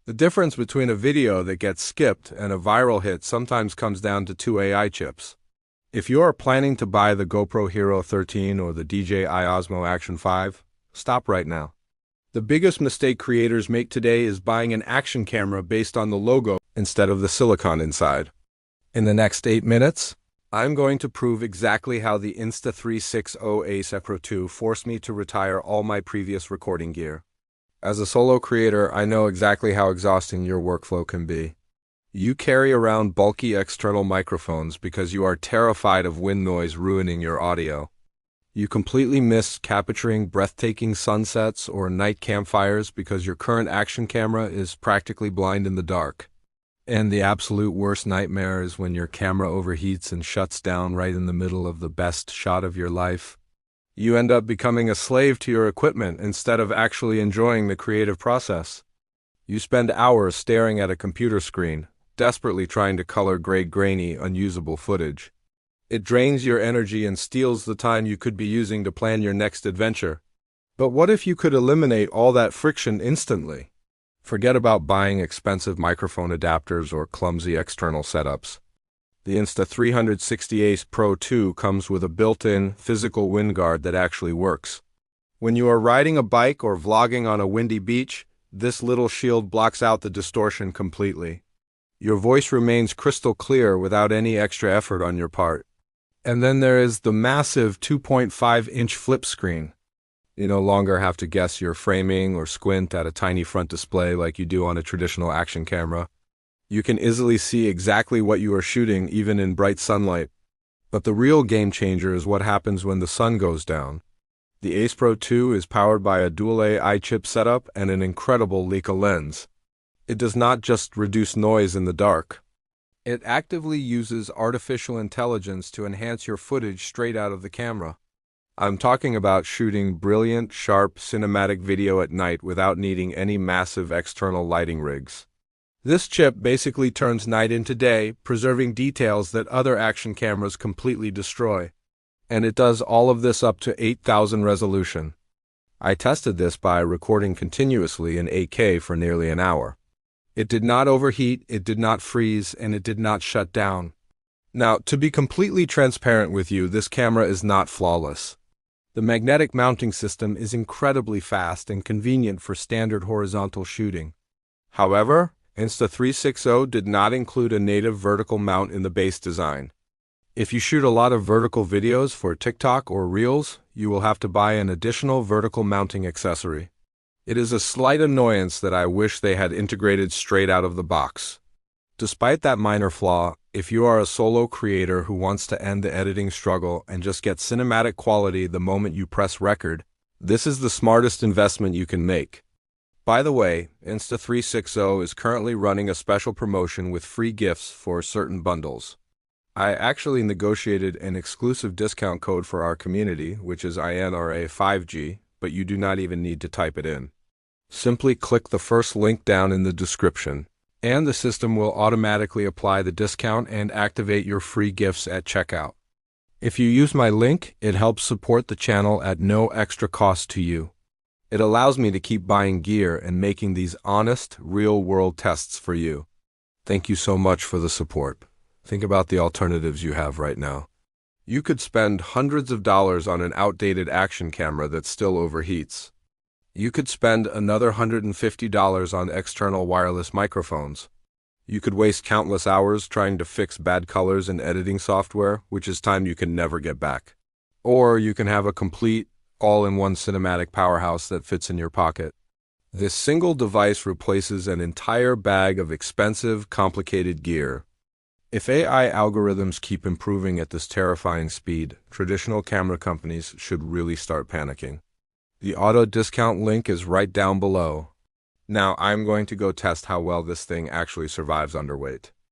The difference between a video that gets skipped and a viral hit sometimes comes down to two AI chips. If you are planning to buy the GoPro Hero 13 or the DJI Osmo Action 5, stop right now. The biggest mistake creators make today is buying an action camera based on the logo instead of the silicon inside. In the next 8 minutes, I'm going to prove exactly how the Insta360 Ace Pro 2 forced me to retire all my previous recording gear. As a solo creator, I know exactly how exhausting your workflow can be. You carry around bulky external microphones because you are terrified of wind noise ruining your audio. You completely miss capturing breathtaking sunsets or night campfires because your current action camera is practically blind in the dark. And the absolute worst nightmare is when your camera overheats and shuts down right in the middle of the best shot of your life. You end up becoming a slave to your equipment instead of actually enjoying the creative process. You spend hours staring at a computer screen, desperately trying to color grainy, unusable footage. It drains your energy and steals the time you could be using to plan your next adventure. But what if you could eliminate all that friction instantly? Forget about buying expensive microphone adapters or clumsy external setups. The Insta360 Ace Pro 2 comes with a built-in physical wind guard that actually works. When you are riding a bike or vlogging on a windy beach, this little shield blocks out the distortion completely. Your voice remains crystal clear without any extra effort on your part. And then there is the massive 2.5-inch flip screen. You no longer have to guess your framing or squint at a tiny front display like you do on a traditional action camera. You can easily see exactly what you are shooting even in bright sunlight. But the real game changer is what happens when the sun goes down. The Ace Pro 2 is powered by a dual AI chip setup and an incredible Leica lens. It does not just reduce noise in the dark. It actively uses artificial intelligence to enhance your footage straight out of the camera. I'm talking about shooting brilliant, sharp, cinematic video at night without needing any massive external lighting rigs. This chip basically turns night into day, preserving details that other action cameras completely destroy. And it does all of this up to 8,000 resolution. I tested this by recording continuously in 8K for nearly an hour. It did not overheat, it did not freeze, and it did not shut down. Now, to be completely transparent with you, this camera is not flawless. The magnetic mounting system is incredibly fast and convenient for standard horizontal shooting. However, Insta360 did not include a native vertical mount in the base design. If you shoot a lot of vertical videos for TikTok or Reels, you will have to buy an additional vertical mounting accessory. It is a slight annoyance that I wish they had integrated straight out of the box. Despite that minor flaw, if you are a solo creator who wants to end the editing struggle and just get cinematic quality the moment you press record, this is the smartest investment you can make. By the way, Insta360 is currently running a special promotion with free gifts for certain bundles. I actually negotiated an exclusive discount code for our community, which is INRA5G, but you do not even need to type it in. Simply click the first link down in the description, and the system will automatically apply the discount and activate your free gifts at checkout. If you use my link, it helps support the channel at no extra cost to you. It allows me to keep buying gear and making these honest, real-world tests for you. Thank you so much for the support. Think about the alternatives you have right now. You could spend hundreds of dollars on an outdated action camera that still overheats. You could spend another $150 on external wireless microphones. You could waste countless hours trying to fix bad colors in editing software, which is time you can never get back. Or you can have a complete, all-in-one cinematic powerhouse that fits in your pocket. This single device replaces an entire bag of expensive, complicated gear. If AI algorithms keep improving at this terrifying speed, traditional camera companies should really start panicking. The auto discount link is right down below. Now I'm going to go test how well this thing actually survives underweight.